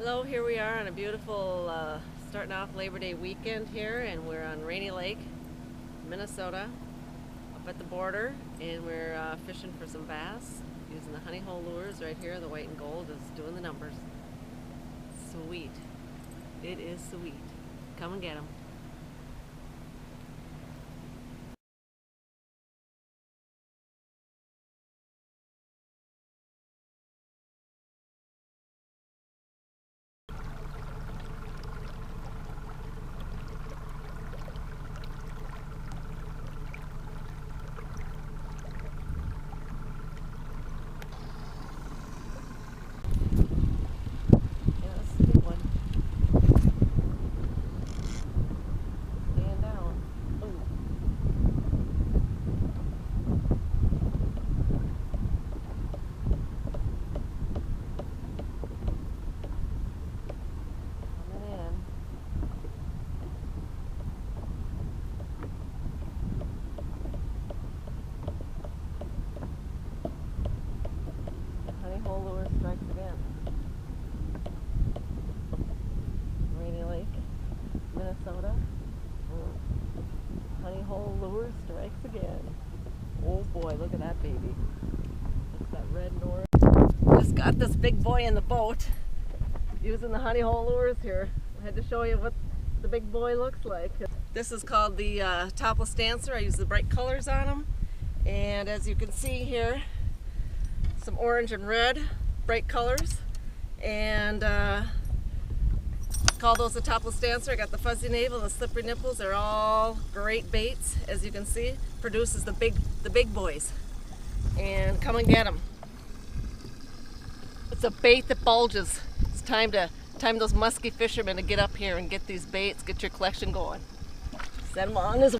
Hello, here we are on a beautiful starting off Labor Day weekend here, and we're on Rainy Lake, Minnesota, up at the border, and we're fishing for some bass using the honey hole lures right here. The white and gold is doing the numbers. Sweet. It is sweet. Come and get them. Hole lure strikes again. Rainy Lake, Minnesota. Honey hole lure strikes again. Oh boy, look at that baby. It's that red and orange. Just got this big boy in the boat using the honey hole lures here. I had to show you what the big boy looks like. This is called the topless dancer. I use the bright colors on them. And as you can see here, some orange and red, bright colors, and call those the topless dancer. I got the fuzzy navel and the slippery nipples. They're all great baits, as you can see. Produces the big boys, and come and get them. It's a bait that bulges. It's time those musky fishermen to get up here and get these baits, get your collection going. Send them on this